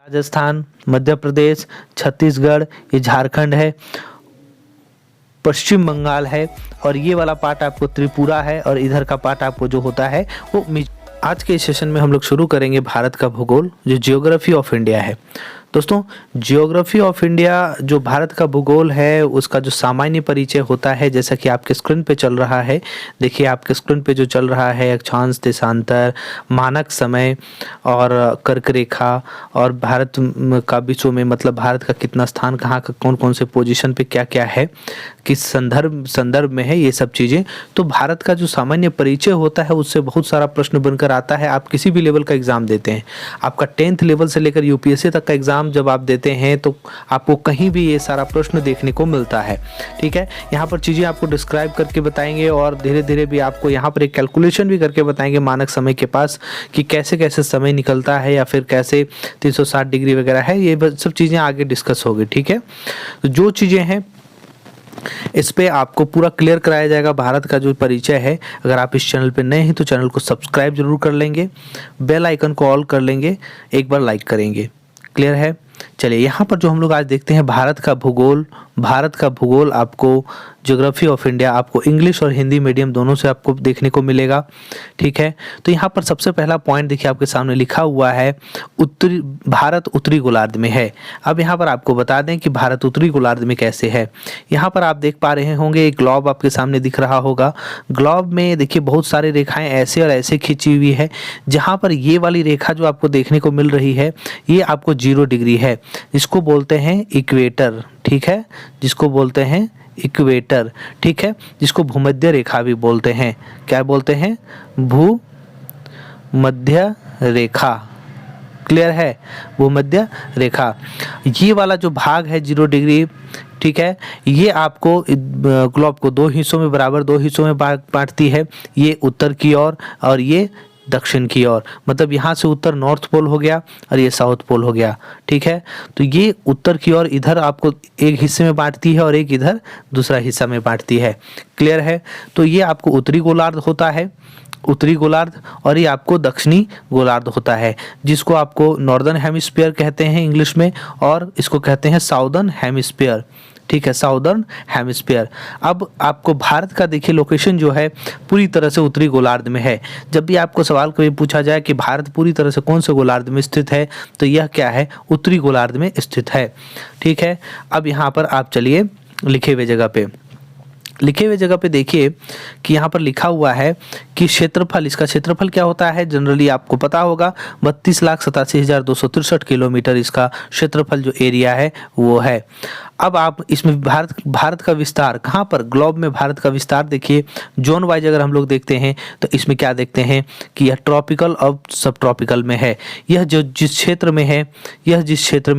राजस्थान, मध्य प्रदेश, छत्तीसगढ़, ये झारखंड है, पश्चिम बंगाल है और ये वाला पार्ट आपको त्रिपुरा है और इधर का पार्ट आपको जो होता है वो आज के इस सेशन में हम लोग शुरू करेंगे भारत का भूगोल, जो जियोग्राफी ऑफ इंडिया है। दोस्तों, जियोग्राफी ऑफ इंडिया जो भारत का भूगोल है उसका जो सामान्य परिचय होता है, जैसा कि आपके स्क्रीन पे चल रहा है। देखिए आपके स्क्रीन पे जो चल रहा है अक्षांश, देशांतर, मानक समय और कर्क रेखा और भारत का विश्व में मतलब भारत का कितना स्थान, कहाँ का कौन कौन से पोजीशन पे क्या क्या है, किस संदर्भ में है, ये सब चीज़ें। तो भारत का जो सामान्य परिचय होता है उससे बहुत सारा प्रश्न बनकर आता है। आप किसी भी लेवल का एग्ज़ाम देते हैं, आपका 10th लेवल से लेकर यूपीएससी तक का एग्ज़ाम जब आप देते हैं तो आपको कहीं भी ये सारा प्रश्न देखने को मिलता है। ठीक है, यहाँ पर चीज़ें आपको डिस्क्राइब करके बताएंगे और धीरे धीरे भी आपको यहाँ पर एक कैलकुलेशन भी करके बताएंगे मानक समय के पास कि कैसे कैसे समय निकलता है या फिर कैसे 360 डिग्री वगैरह है। ये सब चीज़ें आगे डिस्कस होगी। ठीक है, तो जो चीज़ें हैं इस पे आपको पूरा क्लियर कराया जाएगा। भारत का जो परिचय है, अगर आप इस चैनल पे नए हैं तो चैनल को सब्सक्राइब जरूर कर लेंगे, बेल आइकन को ऑल कर लेंगे, एक बार लाइक करेंगे। क्लियर है? चलिए यहाँ पर जो हम लोग आज देखते हैं भारत का भूगोल आपको ज्योग्राफी ऑफ इंडिया आपको इंग्लिश और हिंदी मीडियम दोनों से आपको देखने को मिलेगा। ठीक है, तो यहाँ पर सबसे पहला पॉइंट देखिए आपके सामने लिखा हुआ है भारत उत्तरी गोलार्ध में है। अब यहाँ पर आपको बता दें कि भारत उत्तरी गोलार्ध में कैसे है। यहाँ पर आप देख पा रहे होंगे एक ग्लोब आपके सामने दिख रहा होगा। ग्लोब में देखिए बहुत सारी रेखाएं ऐसे और ऐसे खींची हुई है, जहाँ पर ये वाली रेखा जो आपको देखने को मिल रही है ये आपको 0 डिग्री है, जिसको बोलते हैं इक्वेटर। ठीक है, जिसको बोलते हैं इक्वेटर। ठीक है, जिसको भूमध्य रेखा भी बोलते हैं। क्या बोलते हैं? भूमध्य रेखा। क्लियर है? भूमध्य रेखा। ये वाला जो भाग है 0 डिग्री, ठीक है, ये आपको ग्लोब को 2 हिस्सों में बराबर 2 हिस्सों में बांटती है। ये उत्तर की ओर और ये दक्षिण की ओर, मतलब यहाँ से उत्तर नॉर्थ पोल हो गया और ये साउथ पोल हो गया। ठीक है, तो ये उत्तर की ओर इधर आपको एक हिस्से में बांटती है और एक इधर दूसरा हिस्सा में बांटती है। क्लियर है? तो ये आपको उत्तरी गोलार्ध होता है, उत्तरी गोलार्ध, और ये आपको दक्षिणी गोलार्ध होता है, जिसको आपको नॉर्दर्न हेमिस्फीयर कहते हैं इंग्लिश में और इसको कहते हैं साउदर्न हेमिस्फीयर। ठीक है, साउदर्न हेमिस्फीयर। अब आपको भारत का देखिए लोकेशन जो है पूरी तरह से उत्तरी गोलार्ध में है। जब भी आपको सवाल कभी पूछा जाए कि भारत पूरी तरह से कौन से गोलार्ध में स्थित है, तो यह क्या है? उत्तरी गोलार्ध में स्थित है। ठीक है, अब यहाँ पर आप चलिए लिखे हुए जगह पे देखिए कि यहाँ पर लिखा हुआ है कि क्षेत्रफल, इसका क्षेत्रफल क्या होता है जनरली आपको पता होगा, 32,87,263 किलोमीटर इसका क्षेत्रफल जो एरिया है वो है। अब आप इसमें भारत का विस्तार कहाँ पर, ग्लोब में भारत का विस्तार देखिए जोन वाइज अगर हम लोग देखते हैं तो इसमें क्या देखते हैं कि यह ट्रॉपिकल और सब ट्रॉपिकल में है। यह जो जिस क्षेत्र में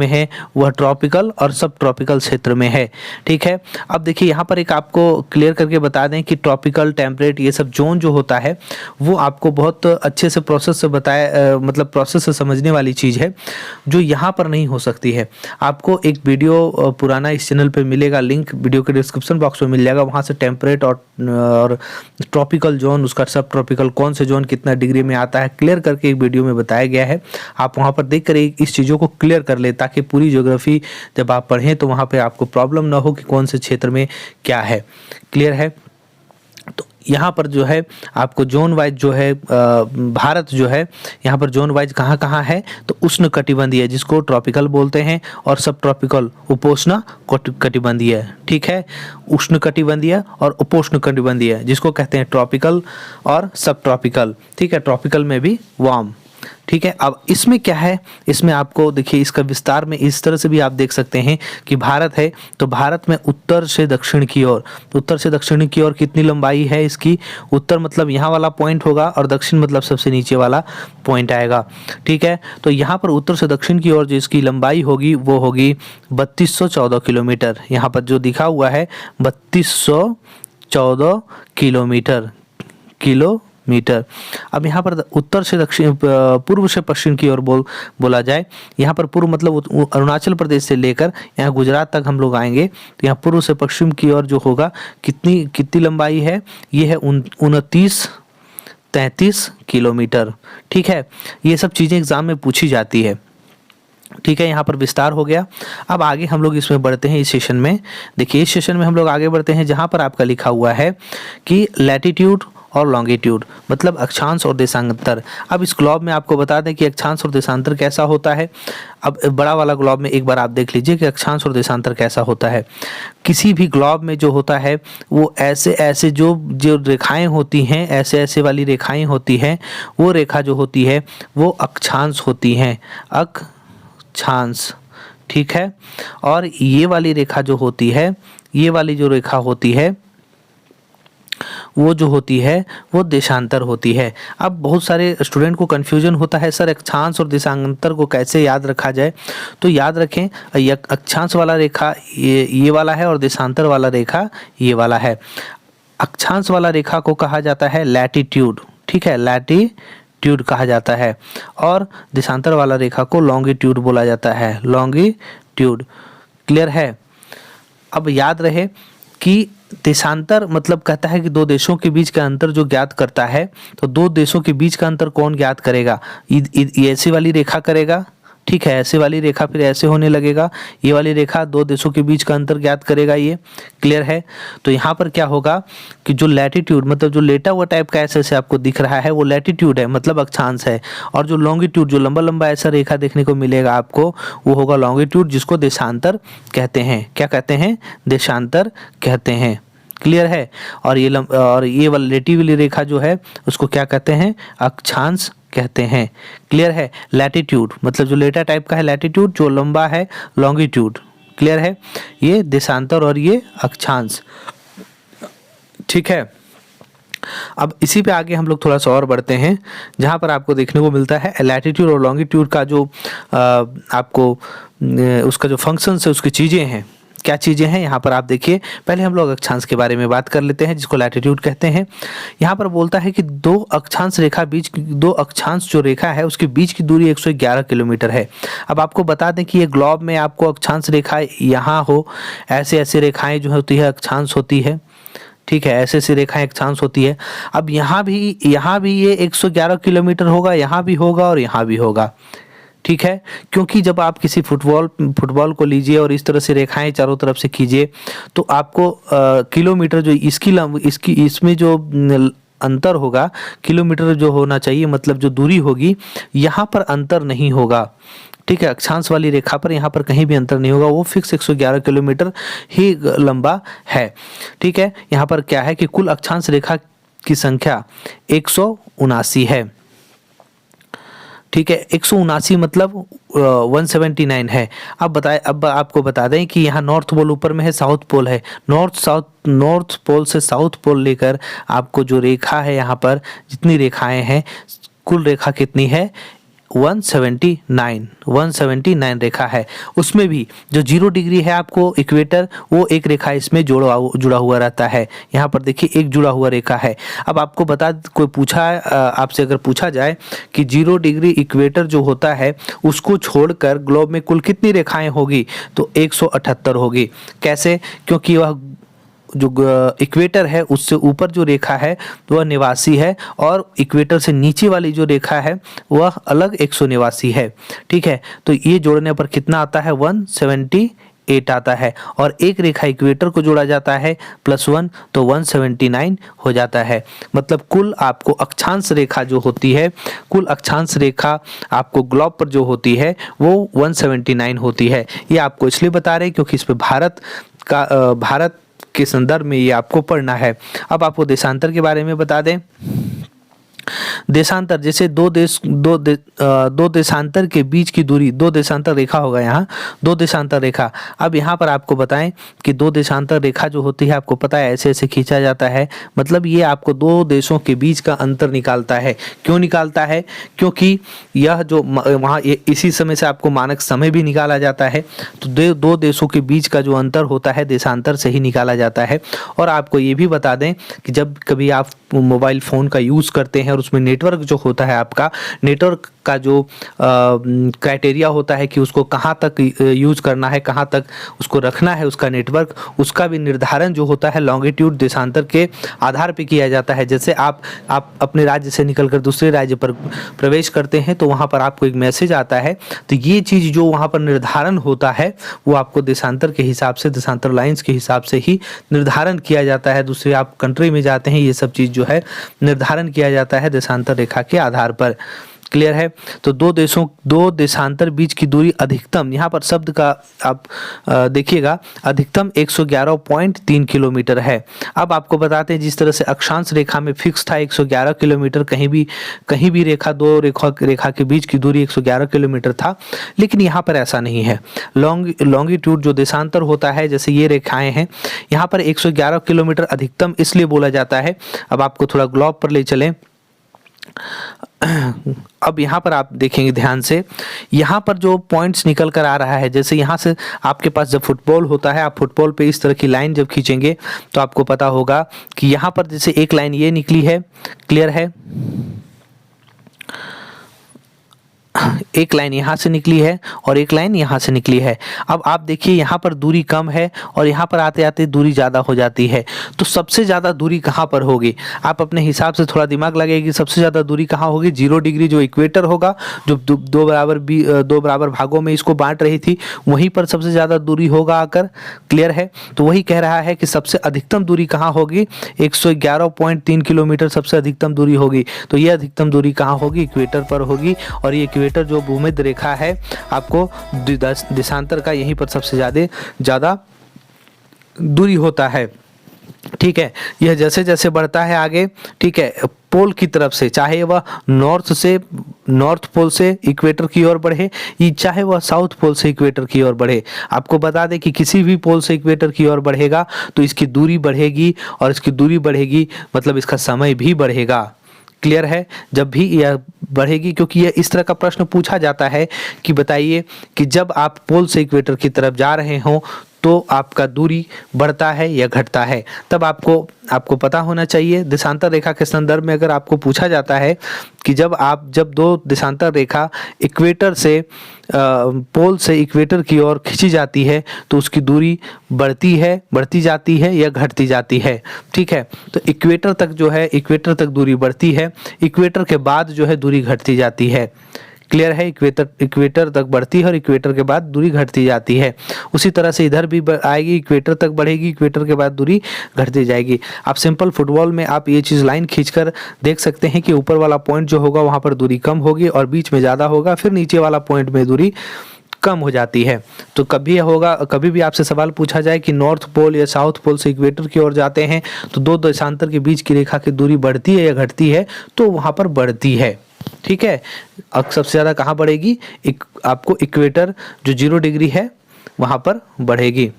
है वह ट्रॉपिकल और सब ट्रॉपिकल क्षेत्र में है। ठीक है, अब देखिए यहाँ पर एक आपको क्लियर करके बता दें कि ट्रॉपिकल, टेम्परेट, ये सब जोन जो होता है वो आपको बहुत अच्छे से प्रोसेस से बताया, मतलब प्रोसेस से समझने वाली चीज़ है जो यहाँ पर नहीं हो सकती है। आपको एक वीडियो पुराना इस चैनल पे मिलेगा, लिंक वीडियो के डिस्क्रिप्शन बॉक्स में मिल जाएगा, वहाँ से टेम्परेट और ट्रॉपिकल जोन, उसका सब ट्रॉपिकल कौन से जोन कितना डिग्री में आता है क्लियर करके एक वीडियो में बताया गया है। आप वहाँ पर देख कर इस चीज़ों को क्लियर कर ले, ताकि पूरी ज्योग्राफी जब आप पढ़ें तो वहाँ पर आपको प्रॉब्लम ना हो कि कौन से क्षेत्र में क्या है। क्लियर है? तो यहाँ पर जो है आपको जोन वाइज जो है भारत जो है यहाँ पर जोन वाइज कहाँ कहाँ है, तो उष्ण कटिबंधीय जिसको ट्रॉपिकल बोलते हैं और सब ट्रॉपिकल उपोष्ण कटिबंधीय। ठीक है, उष्ण कटिबंधीय और उपोष्ण कटिबंधीय जिसको कहते हैं ट्रॉपिकल और सब ट्रॉपिकल। ठीक है, ट्रॉपिकल में भी वार्म। ठीक है, अब इसमें क्या है, इसमें आपको देखिए इसका विस्तार में इस तरह से भी आप देख सकते हैं कि भारत है तो भारत में उत्तर से दक्षिण की ओर कितनी लंबाई है इसकी। उत्तर मतलब यहाँ वाला पॉइंट होगा और दक्षिण मतलब सबसे नीचे वाला पॉइंट आएगा। ठीक है, तो यहाँ पर उत्तर से दक्षिण की ओर जो इसकी लंबाई होगी वो होगी 3214 किलोमीटर। यहाँ पर जो दिखा हुआ है 3214 किलोमीटर। अब यहाँ पर उत्तर से दक्षिण, पूर्व से पश्चिम की ओर बोला जाए, यहाँ पर पूर्व मतलब अरुणाचल प्रदेश से लेकर यहाँ गुजरात तक हम लोग आएंगे तो यहाँ पूर्व से पश्चिम की ओर जो होगा कितनी लंबाई है, ये है 29-33 किलोमीटर। ठीक है, ये सब चीज़ें एग्जाम में पूछी जाती है। ठीक है, यहाँ पर विस्तार हो गया। अब आगे हम लोग इसमें बढ़ते हैं इस सेशन में। देखिए इस सेशन में हम लोग आगे बढ़ते हैं जहाँ पर आपका लिखा हुआ है कि लैटिट्यूड और लॉन्गिट्यूड मतलब अक्षांश और देशांतर। अब इस ग्लोब में आपको बता दें कि अक्षांश और देशांतर कैसा होता है। अब बड़ा वाला ग्लोब में एक बार आप देख लीजिए कि अक्षांश और देशांतर कैसा होता है। किसी भी ग्लोब में जो होता है वो ऐसे ऐसे जो जो रेखाएं होती हैं, ऐसे ऐसे वाली रेखाएं होती हैं, वो रेखा जो होती है वो अक्षांश होती हैं, अक्षांश। ठीक है, और ये वाली रेखा जो होती है, ये वाली जो रेखा होती है वो जो होती है वो देशांतर होती है। अब बहुत सारे स्टूडेंट को कन्फ्यूजन होता है, सर अक्षांश और देशांतर को कैसे याद रखा जाए। तो याद रखें, ये अक्षांश वाला रेखा ये वाला है और देशांतर वाला रेखा ये वाला है। अक्षांश वाला रेखा को कहा जाता है लैटिट्यूड, ठीक है, लैटिट्यूड कहा जाता है, और देशांतर वाला रेखा को लॉन्गिट्यूड बोला जाता है, लॉन्गिट्यूड। क्लियर है। अब याद रहे कि देशांतर मतलब कहता है कि दो देशों के बीच का अंतर जो ज्ञात करता है, तो दो देशों के बीच का अंतर कौन ज्ञात करेगा, ये ऐसी वाली रेखा करेगा। ठीक है, ऐसे वाली रेखा फिर ऐसे होने लगेगा, ये वाली रेखा दो देशों के बीच का अंतर ज्ञात करेगा। ये क्लियर है। तो यहाँ पर क्या होगा कि जो लैटिट्यूड मतलब जो लेटा हुआ टाइप का ऐसे ऐसे आपको दिख रहा है वो लैटिट्यूड है, मतलब अक्षांश है, और जो लॉन्गिट्यूड जो लंबा लंबा ऐसा रेखा देखने को मिलेगा आपको वो होगा लॉन्गिट्यूड, जिसको देशांतर कहते हैं। क्या कहते हैं, देशांतर कहते हैं। क्लियर है। और ये वाली लेटी वाली रेखा जो है उसको क्या कहते हैं, अक्षांश कहते हैं। क्लियर है। लैटिट्यूड मतलब जो लेटा टाइप का है लैटिट्यूड, जो लंबा है लॉन्गिट्यूड। क्लियर है। ये देशांतर और ये अक्षांश। ठीक है। अब इसी पे आगे हम लोग थोड़ा सा और बढ़ते हैं, जहाँ पर आपको देखने को मिलता है लैटिट्यूड और लॉन्गिट्यूड का जो आपको उसका जो फंक्शंस है, उसकी चीज़ें हैं, क्या चीज़ें हैं यहाँ पर आप देखिए। पहले हम लोग अक्षांश के बारे में बात कर लेते हैं, जिसको लैटिट्यूड कहते हैं। यहाँ पर बोलता है कि दो अक्षांश जो रेखा है उसके बीच की दूरी 111 किलोमीटर है। अब आपको बता दें कि ये ग्लोब में आपको अक्षांश रेखा यहाँ हो, ऐसे ऐसे रेखाएं जो होती है अक्षांश होती है। ठीक है, ऐसे ऐसी रेखाएं अक्षांश होती है। अब यहाँ भी ये 111 किलोमीटर होगा, यहाँ भी होगा और यहाँ भी होगा। ठीक है, क्योंकि जब आप किसी फुटबॉल को लीजिए और इस तरह से रेखाएं चारों तरफ से कीजिए तो आपको किलोमीटर जो इसमें जो अंतर होगा, किलोमीटर जो होना चाहिए मतलब जो दूरी होगी, यहाँ पर अंतर नहीं होगा। ठीक है, अक्षांश वाली रेखा पर यहाँ पर कहीं भी अंतर नहीं होगा, वो फिक्स 111 किलोमीटर ही लंबा है। ठीक है, यहाँ पर क्या है कि कुल अक्षांश रेखा की संख्या 179 है। ठीक है, 179 मतलब 179 है। अब आपको बता दें कि यहाँ नॉर्थ पोल ऊपर में है, साउथ पोल है। नॉर्थ पोल से साउथ पोल लेकर आपको जो रेखा है यहाँ पर जितनी रेखाएं हैं, कुल रेखा कितनी है, 179 रेखा है। उसमें भी जो 0 डिग्री है आपको इक्वेटर, वो एक रेखा इसमें जुड़ा हुआ रहता है। यहाँ पर देखिए एक जुड़ा हुआ रेखा है। अब आपको आपसे अगर पूछा जाए कि 0 डिग्री इक्वेटर जो होता है उसको छोड़कर ग्लोब में कुल कितनी रेखाएं होगी, तो 178 होगी। कैसे, क्योंकि वह जो इक्वेटर है उससे ऊपर जो रेखा है वह निवासी है, और इक्वेटर से नीचे वाली जो रेखा है वह अलग 189 है। ठीक है, तो ये जोड़ने पर कितना आता है, 178 आता है, और एक रेखा इक्वेटर को जोड़ा जाता है +1 तो 179 हो जाता है। मतलब कुल आपको अक्षांश रेखा जो होती है, कुल अक्षांश रेखा आपको ग्लोब पर जो होती है वो 179 होती है। ये आपको इसलिए बता रहे हैं क्योंकि इस पे भारत के संदर्भ में ये आपको पढ़ना है। अब आपको देशांतर के बारे में बता दें। देशांतर जैसे दो देशांतर के बीच की दूरी, दो देशांतर रेखा होगा यहाँ, दो देशांतर रेखा। अब यहाँ पर आपको बताएं कि दो देशांतर रेखा जो होती है आपको पता है ऐसे ऐसे खींचा जाता है, मतलब ये आपको दो देशों के बीच का अंतर निकालता है। क्यों निकालता है, क्योंकि यह जो वहाँ इसी समय से आपको मानक समय भी निकाला जाता है, तो दो देशों के बीच का जो अंतर होता है देशांतर से ही निकाला जाता है। और आपको ये भी बता दें कि जब कभी आप मोबाइल फ़ोन का यूज़ करते हैं और उसमें नेटवर्क जो होता है आपका, नेटवर्क का जो क्राइटेरिया होता है कि उसको कहाँ तक यूज़ करना है, कहाँ तक उसको रखना है उसका नेटवर्क, उसका भी निर्धारण जो होता है लॉन्गिट्यूड देशांतर के आधार पे किया जाता है। जैसे आप अपने राज्य से निकलकर दूसरे राज्य पर प्रवेश करते हैं तो वहाँ पर आपको एक मैसेज आता है, तो ये चीज़ जो वहाँ पर निर्धारण होता है वो आपको देशांतर के हिसाब से, देशांतर लाइन्स के हिसाब से ही निर्धारण किया जाता है। दूसरे आप कंट्री में जाते हैं, ये सब चीज़ जो है निर्धारण किया जाता है देशांतर रेखा के आधार पर। क्लियर है? तो दो देशांतर बीच की दूरी अधिकतम, यहाँ पर शब्द का आप देखिएगा, अधिकतम 111.3 किलोमीटर है। अब आपको बताते हैं जिस तरह से अक्षांश रेखा में फिक्स था 111 किलोमीटर, कहीं भी रेखा के बीच की दूरी 111 किलोमीटर था, लेकिन यहाँ पर ऐसा नहीं है। लॉन्गिट्यूड जो देशांतर होता है, जैसे ये रेखाएं हैं, यहाँ पर 111 किलोमीटर अधिकतम इसलिए बोला जाता है। अब आपको थोड़ा ग्लोब पर ले चलें। अब यहाँ पर आप देखेंगे ध्यान से, यहाँ पर जो पॉइंट्स निकल कर आ रहा है, जैसे यहाँ से आपके पास जब फुटबॉल होता है, आप फुटबॉल पे इस तरह की लाइन जब खींचेंगे तो आपको पता होगा कि यहाँ पर जैसे एक लाइन ये निकली है, क्लियर है, एक लाइन यहाँ से निकली है और एक लाइन यहाँ से निकली है। अब आप देखिए यहाँ पर दूरी कम है और यहाँ पर आते आते दूरी ज़्यादा हो जाती है, तो सबसे ज़्यादा दूरी कहाँ पर होगी? आप अपने हिसाब से थोड़ा दिमाग लगाइए कि सबसे ज़्यादा दूरी कहाँ होगी। 0 डिग्री जो इक्वेटर होगा, जो दो बराबर भागों में इसको बांट रही थी, वहीं पर सबसे ज़्यादा दूरी होगा आकर। क्लियर है? तो वही कह रहा है कि सबसे अधिकतम दूरी कहाँ होगी? 111.3 किलोमीटर सबसे अधिकतम दूरी होगी। तो ये अधिकतम दूरी कहाँ होगी? इक्वेटर पर होगी। और ये इक्वेटर जो भूमध्य रेखा है, आपको देशांतर का यहीं पर सबसे ज़्यादा दूरी होता है। ठीक है, यह जैसे जैसे बढ़ता है आगे, ठीक है, पोल की तरफ से, चाहे वह नॉर्थ पोल से इक्वेटर की ओर बढ़े, चाहे वह साउथ पोल से इक्वेटर की ओर बढ़े, आपको बता दें कि किसी भी पोल से इक्वेटर की ओर बढ़ेगा तो इसकी दूरी बढ़ेगी, और इसकी दूरी बढ़ेगी मतलब इसका समय भी बढ़ेगा। क्लियर है? जब भी यह बढ़ेगी, क्योंकि यह इस तरह का प्रश्न पूछा जाता है कि बताइए कि जब आप पोल से इक्वेटर की तरफ जा रहे हो तो आपका दूरी बढ़ता है या घटता है, तब आपको पता होना चाहिए। देशांतर रेखा के संदर्भ में अगर आपको पूछा जाता है कि जब दो देशांतर रेखा इक्वेटर से पोल से इक्वेटर की ओर खींची जाती है तो उसकी दूरी बढ़ती जाती है या घटती जाती है। ठीक है, तो इक्वेटर तक दूरी बढ़ती है, इक्वेटर के बाद जो है दूरी घटती जाती है। क्लियर है? इक्वेटर तक बढ़ती है और इक्वेटर के बाद दूरी घटती जाती है। उसी तरह से इधर भी आएगी, इक्वेटर तक बढ़ेगी, इक्वेटर के बाद दूरी घटती जाएगी। आप सिंपल फुटबॉल में आप ये चीज़ लाइन खींचकर देख सकते हैं कि ऊपर वाला पॉइंट जो होगा वहाँ पर दूरी कम होगी और बीच में ज़्यादा होगा, फिर नीचे वाला पॉइंट में दूरी कम हो जाती है। तो कभी भी आपसे सवाल पूछा जाए कि नॉर्थ पोल या साउथ पोल से इक्वेटर की ओर जाते हैं तो दो देशांतर के बीच की रेखा की दूरी बढ़ती है या घटती है, तो वहाँ पर बढ़ती है। ठीक है, अब सबसे ज़्यादा कहाँ बढ़ेगी? आपको इक्वेटर जो 0 डिग्री है वहाँ पर बढ़ेगी।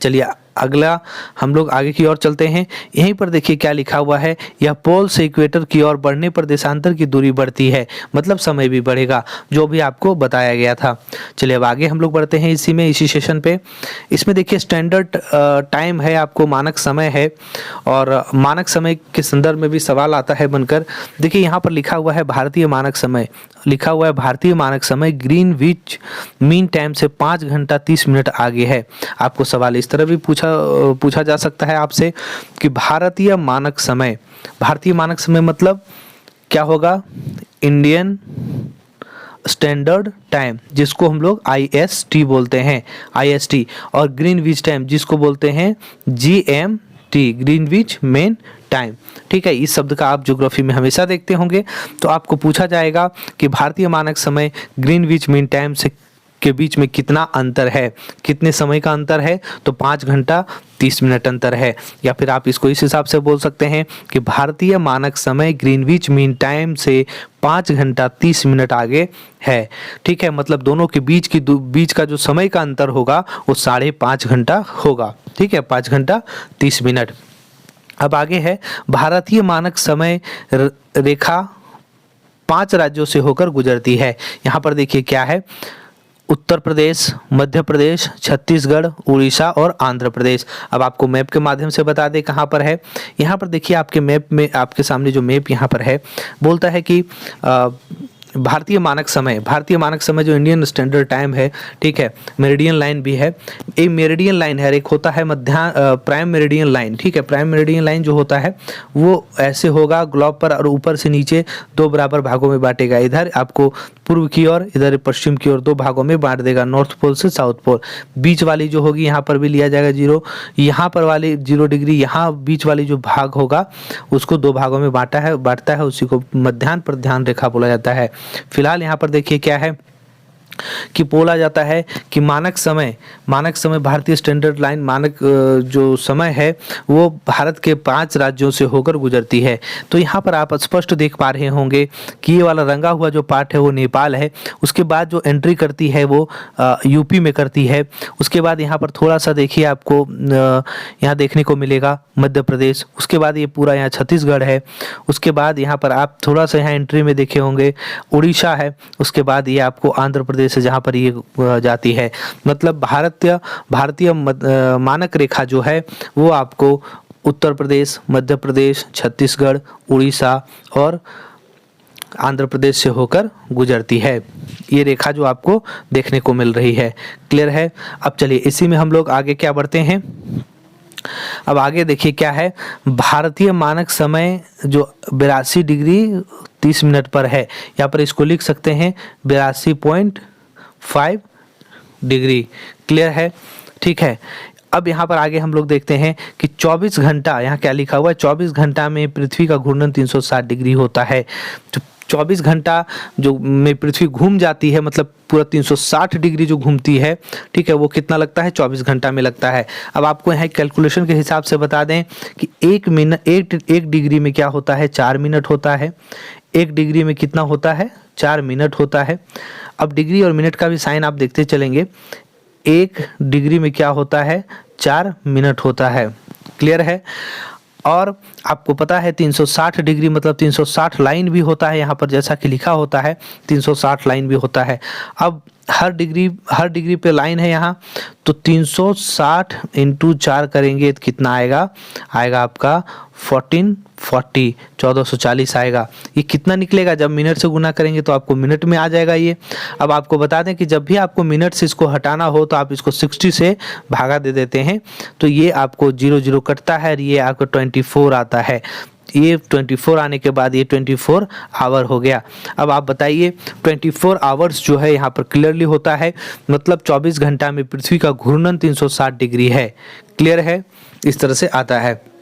चलिए अगला हम लोग आगे की ओर चलते हैं। यहीं पर देखिए क्या लिखा हुआ है, यह पोल से इक्वेटर की ओर बढ़ने पर देशांतर की दूरी बढ़ती है, मतलब समय भी बढ़ेगा, जो भी आपको बताया गया था। चलिए अब आगे हम लोग बढ़ते हैं इसी सेशन पे। इसमें देखिए स्टैंडर्ड टाइम है, आपको मानक समय है, और मानक समय के संदर्भ में भी सवाल आता है बनकर। देखिए यहाँ पर लिखा हुआ है भारतीय मानक समय ग्रीनविच मीन टाइम से 5 घंटा 30 मिनट आगे है। आपको सवाल इस तरह भी पूछा जा सकता है आपसे कि भारतीय मानक समय मतलब क्या होगा? इंडियन स्टैंडर्ड टाइम, जिसको हम लोग IST बोलते हैं, IST, और ग्रीनविच टाइम जिसको बोलते हैं GMT, ग्रीनविच मेन टाइम। ठीक है, इस शब्द का आप ज्योग्राफी में हमेशा देखते होंगे। तो आपको पूछा जाएगा कि भारतीय मानक समय ग्रीनविच मीन टाइम से के बीच में कितना अंतर है, कितने समय का अंतर है? तो 5 घंटा 30 मिनट अंतर है। या फिर आप इसको इस हिसाब से बोल सकते हैं कि भारतीय मानक समय ग्रीनविच मीन टाइम से 5 घंटा 30 मिनट आगे है। ठीक है, मतलब दोनों के बीच का जो समय का अंतर होगा वो 5.5 घंटा होगा। ठीक है, 5 घंटा 30 मिनट। अब आगे है भारतीय मानक समय रेखा 5 राज्यों से होकर गुजरती है। यहाँ पर देखिए क्या है, उत्तर प्रदेश, मध्य प्रदेश, छत्तीसगढ़, उड़ीसा और आंध्र प्रदेश। अब आपको मैप के माध्यम से बता दें कहाँ पर है। यहाँ पर देखिए आपके मैप में, आपके सामने जो मैप यहाँ पर है, बोलता है कि भारतीय मानक समय जो इंडियन स्टैंडर्ड टाइम है, ठीक है, मेरिडियन लाइन भी है। एक मेरिडियन लाइन है, एक होता है प्राइम मेरिडियन लाइन, ठीक है। प्राइम मेरिडियन लाइन जो होता है वो ऐसे होगा ग्लोब पर, और ऊपर से नीचे दो बराबर भागों में बांटेगा। इधर आपको पूर्व की ओर, इधर पश्चिम की ओर दो भागों में बांट देगा, नॉर्थ पोल से साउथ पोल। बीच वाली जो होगी यहाँ पर भी लिया जाएगा 0, यहाँ पर वाली 0 डिग्री, यहाँ बीच वाली जो भाग होगा उसको दो भागों में बांटता है, उसी को मध्याह्न प्रध्यान रेखा बोला जाता है। फिलहाल यहाँ पर देखिए क्या है कि बोला जाता है कि मानक समय भारतीय स्टैंडर्ड लाइन मानक जो समय है वो भारत के 5 राज्यों से होकर गुजरती है। तो यहाँ पर आप स्पष्ट देख पा रहे होंगे कि ये वाला रंगा हुआ जो पार्ट है वो नेपाल है। उसके बाद जो एंट्री करती है वो यूपी में करती है। उसके बाद यहाँ पर थोड़ा सा देखिए आपको यहाँ देखने को मिलेगा मध्य प्रदेश। उसके बाद ये पूरा यहाँ छत्तीसगढ़ है। उसके बाद यहाँ पर आप थोड़ा सा यहाँ एंट्री में देखे होंगे उड़ीसा है। उसके बाद ये आपको आंध्र प्रदेश से जहाँ पर ये जाती है। मतलब भारतीय मानक रेखा जो है वो आपको उत्तर प्रदेश, मध्य प्रदेश, छत्तीसगढ़, उड़ीसा और आंध्र प्रदेश से होकर गुजरती है। ये रेखा जो आपको देखने को मिल रही है, क्लियर है। अब चलिए इसी में हम लोग आगे क्या बढ़ते हैं। अब आगे देखिए क्या है, भारतीय मानक समय जो 82 डिग्री 30 मिनट पर है। यहाँ पर इसको लिख सकते हैं 82.5 डिग्री, क्लियर है, ठीक है। अब यहाँ पर आगे हम लोग देखते हैं कि 24 घंटा, यहाँ क्या लिखा हुआ है, 24 घंटा में पृथ्वी का घूर्णन 360 डिग्री होता है। तो 24 घंटा जो में पृथ्वी घूम जाती है, मतलब पूरा 360 डिग्री जो घूमती है, ठीक है, वो कितना लगता है, 24 घंटा में लगता है। अब आपको यहाँ कैलकुलेशन के हिसाब से बता दें कि एक डिग्री में क्या होता है, 4 मिनट होता है। 1 डिग्री में कितना होता है, 4 मिनट होता है। अब डिग्री और मिनट का भी साइन आप देखते चलेंगे। 1 डिग्री में क्या होता है, 4 मिनट होता है, क्लियर है। और आपको पता है 360 डिग्री मतलब 360 लाइन भी होता है, यहाँ पर जैसा कि लिखा होता है 360 लाइन भी होता है। अब हर डिग्री पे लाइन है यहाँ, तो 360 × 4 करेंगे तो कितना आएगा आपका 1440 आएगा। ये कितना निकलेगा, जब मिनट से गुना करेंगे तो आपको मिनट में आ जाएगा ये। अब आपको बता दें कि जब भी आपको मिनट से इसको हटाना हो तो आप इसको 60 से भागा दे देते हैं, तो ये आपको 0 कटता है और ये आपको 24 आता है। ये 24 आने के बाद ये 24 आवर हो गया। अब आप बताइए 24 आवर्स जो है यहाँ पर क्लियरली होता है, मतलब 24 घंटा में पृथ्वी का घूर्णन 360 डिग्री है, क्लियर है, इस तरह से आता है।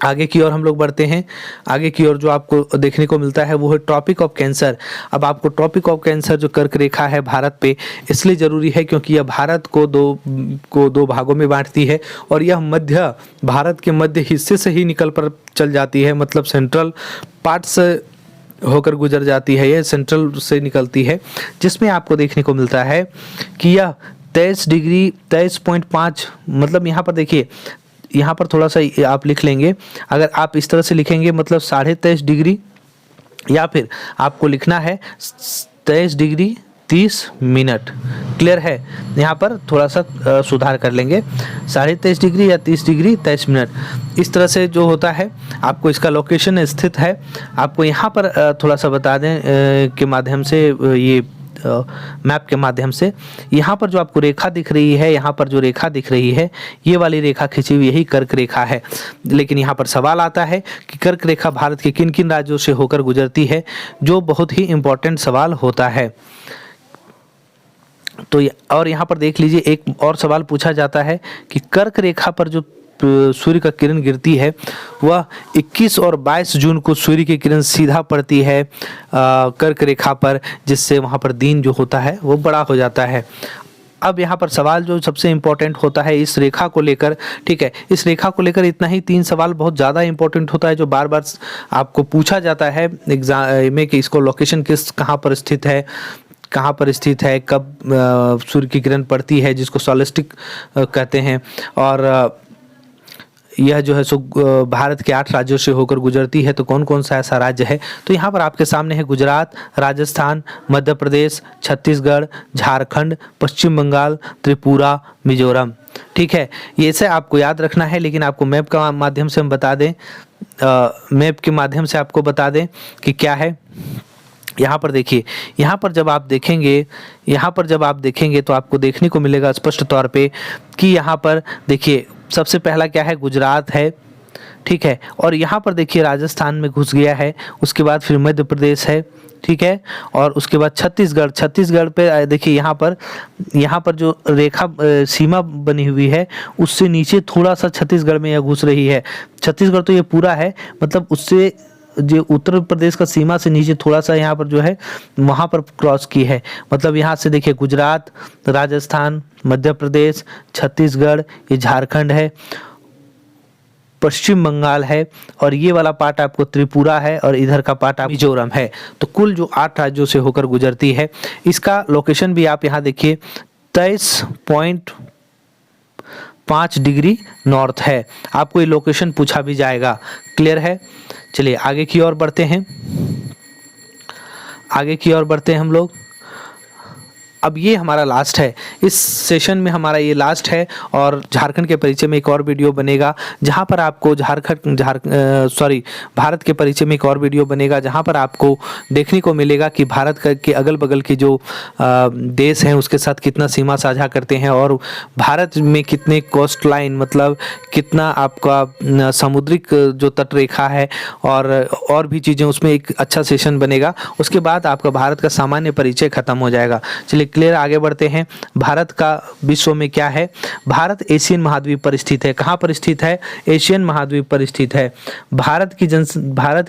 आगे की ओर हम लोग बढ़ते हैं। आगे की ओर जो आपको देखने को मिलता है वो है ट्रॉपिक ऑफ कैंसर। अब आपको ट्रॉपिक ऑफ कैंसर जो कर्क रेखा है भारत पे, इसलिए ज़रूरी है क्योंकि यह भारत को दो भागों में बांटती है और यह भारत के मध्य हिस्से से ही निकल कर चल जाती है, मतलब सेंट्रल पार्ट से होकर गुजर जाती है, यह सेंट्रल से निकलती है, जिसमें आपको देखने को मिलता है कि यह 23.5, मतलब यहाँ पर देखिए, यहाँ पर थोड़ा सा आप लिख लेंगे। अगर आप इस तरह से लिखेंगे मतलब 23.5 डिग्री, या फिर आपको लिखना है 23 डिग्री 30 मिनट, क्लियर है। यहाँ पर थोड़ा सा सुधार कर लेंगे, 23.5 डिग्री या 30 डिग्री 23 मिनट, इस तरह से जो होता है। आपको इसका लोकेशन स्थित है, आपको यहाँ पर थोड़ा सा बता दें के माध्यम से, ये मैप के माध्यम से। यहाँ पर जो आपको रेखा दिख रही है, यहाँ पर जो रेखा दिख रही है, ये वाली रेखा खींची हुई यही कर्क रेखा है। लेकिन यहाँ पर सवाल आता है कि कर्क रेखा भारत के किन किन राज्यों से होकर गुजरती है, जो बहुत ही इंपॉर्टेंट सवाल होता है। तो और यहाँ पर देख लीजिए, एक और सवाल पूछा जाता है कि कर्क रेखा पर जो सूर्य का किरण गिरती है वह 21 और 22 जून को सूर्य की किरण सीधा पड़ती है कर्क रेखा पर, जिससे वहाँ पर दिन जो होता है वो बड़ा हो जाता है। अब यहाँ पर सवाल जो सबसे इम्पोर्टेंट होता है इस रेखा को लेकर, ठीक है, इस रेखा को लेकर इतना ही 3 सवाल बहुत ज़्यादा इम्पोर्टेंट होता है, जो बार बार आपको पूछा जाता है एग्जाम में कि इसको लोकेशन कहाँ पर स्थित है, कब सूर्य की किरण पड़ती है, जिसको सोलिस्टिक कहते हैं, और यह जो है सो भारत के 8 राज्यों से होकर गुजरती है। तो कौन कौन सा ऐसा राज्य है? तो यहाँ पर आपके सामने है गुजरात, राजस्थान, मध्य प्रदेश, छत्तीसगढ़, झारखंड, पश्चिम बंगाल, त्रिपुरा, मिजोरम। ठीक है, ये से आपको याद रखना है, लेकिन आपको मैप का माध्यम से हम बता दें, मैप के माध्यम से आपको बता दें कि क्या है। यहाँ पर देखिए, यहाँ पर जब आप देखेंगे तो आपको देखने को मिलेगा स्पष्ट तौर पे कि यहाँ पर देखिए सबसे पहला क्या है, गुजरात है। ठीक है, और यहाँ पर देखिए राजस्थान में घुस गया है, उसके बाद फिर मध्य प्रदेश है। ठीक है, और उसके बाद छत्तीसगढ़ पे देखिए यहाँ पर जो रेखा सीमा बनी हुई है उससे नीचे थोड़ा सा छत्तीसगढ़ में यह घुस रही है। छत्तीसगढ़ तो ये पूरा है, मतलब उससे जो उत्तर प्रदेश का सीमा से नीचे थोड़ा सा यहाँ पर जो है वहाँ पर क्रॉस की है। मतलब यहाँ से देखिए गुजरात, राजस्थान, मध्य प्रदेश, छत्तीसगढ़, ये झारखंड है, पश्चिम बंगाल है, और ये वाला पार्ट आपको त्रिपुरा है, और इधर का पार्ट आप मिजोरम है। तो कुल जो 8 राज्यों से होकर गुजरती है। इसका लोकेशन भी आप यहाँ देखिए 23.5 डिग्री नॉर्थ है। आपको ये लोकेशन पूछा भी जाएगा। क्लियर है? चलिए आगे की ओर बढ़ते हैं, हम लोग। अब ये हमारा लास्ट है, इस सेशन में हमारा ये लास्ट है, और झारखंड के परिचय में एक और वीडियो बनेगा जहाँ पर आपको भारत के परिचय में एक और वीडियो बनेगा जहाँ पर आपको देखने को मिलेगा कि भारत के अगल बगल के जो देश हैं उसके साथ कितना सीमा साझा करते हैं, और भारत में कितने कोस्ट लाइन, मतलब कितना आपका समुद्रिक जो तटरेखा है, और भी चीज़ें, उसमें एक अच्छा सेशन बनेगा। उसके बाद आपका भारत का सामान्य परिचय खत्म हो जाएगा। चलिए क्लियर, आगे बढ़ते हैं। भारत का विश्व में क्या है? भारत एशियन महाद्वीप पर स्थित है। कहाँ पर स्थित है? एशियन महाद्वीप पर स्थित है। भारत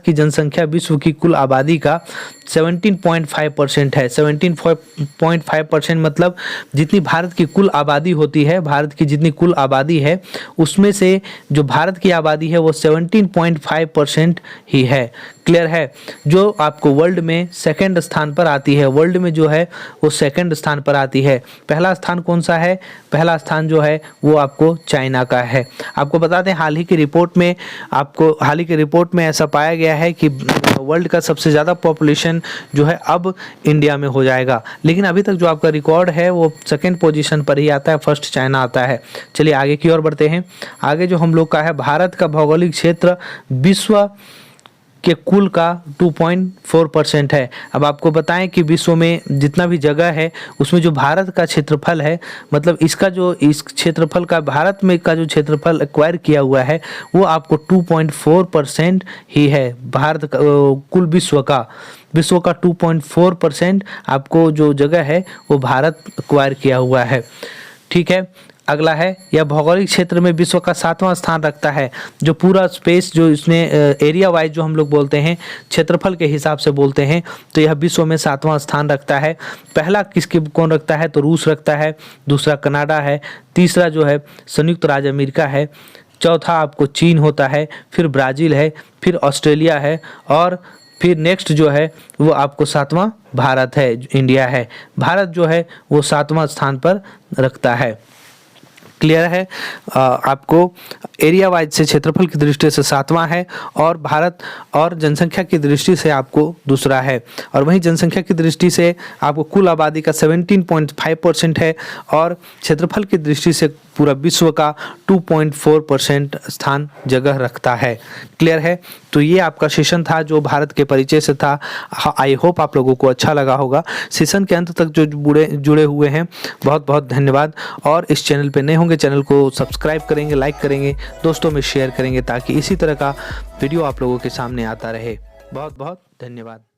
की जनसंख्या विश्व की कुल आबादी का 17.5% है। 17.5% मतलब जितनी भारत की कुल आबादी होती है, भारत की जितनी कुल आबादी है उसमें से जो भारत की आबादी है वो 17.5% ही है। क्लियर है? जो आपको वर्ल्ड में सेकंड स्थान पर आती है, वर्ल्ड में जो है वो सेकंड स्थान पर आती है। पहला स्थान कौन सा है? पहला स्थान जो है वो आपको चाइना का है। आपको बता दें हाल ही की रिपोर्ट में ऐसा पाया गया है कि वर्ल्ड का सबसे ज़्यादा पॉपुलेशन जो है अब इंडिया में हो जाएगा, लेकिन अभी तक जो आपका रिकॉर्ड है वो सेकंड पोजीशन पर ही आता है, फर्स्ट चाइना आता है। चलिए आगे की ओर बढ़ते हैं। आगे जो हम लोग का है, भारत का भौगोलिक क्षेत्र विश्व के कुल का 2.4% है। अब आपको बताएं कि विश्व में जितना भी जगह है उसमें जो भारत का क्षेत्रफल है, मतलब इस क्षेत्रफल का, भारत में का जो क्षेत्रफल एक्वायर किया हुआ है वो आपको 2.4% ही है। भारत का कुल विश्व का 2.4% आपको जो जगह है वो भारत एक्वायर किया हुआ है। ठीक है, अगला है, यह भौगोलिक क्षेत्र में विश्व का 7वां स्थान रखता है। जो पूरा स्पेस जो इसमें एरिया वाइज जो हम लोग बोलते हैं, क्षेत्रफल के हिसाब से बोलते हैं, तो यह विश्व में 7वां स्थान रखता है। पहला कौन रखता है? तो रूस रखता है, दूसरा कनाडा है, तीसरा जो है संयुक्त राज्य अमेरिका है, चौथा आपको चीन होता है, फिर ब्राज़ील है, फिर ऑस्ट्रेलिया है, और फिर नेक्स्ट जो है वो आपको 7वां भारत है, इंडिया है। भारत जो है वो 7वां स्थान पर रखता है। क्लियर है? आपको एरिया वाइज से, क्षेत्रफल की दृष्टि से 7वां है, और भारत और जनसंख्या की दृष्टि से आपको दूसरा है। और वहीं जनसंख्या की दृष्टि से आपको कुल आबादी का 17.5% है, और क्षेत्रफल की दृष्टि से पूरा विश्व का 2.4% स्थान जगह रखता है। क्लियर है? तो ये आपका सेशन था जो भारत के परिचय से था। आई होप आप लोगों को अच्छा लगा होगा। सेशन के अंत तक जो जुड़े हुए हैं बहुत बहुत धन्यवाद। और इस चैनल पे नए होंगे, चैनल को सब्सक्राइब करेंगे, लाइक करेंगे, दोस्तों में शेयर करेंगे, ताकि इसी तरह का वीडियो आप लोगों के सामने आता रहे। बहुत बहुत धन्यवाद।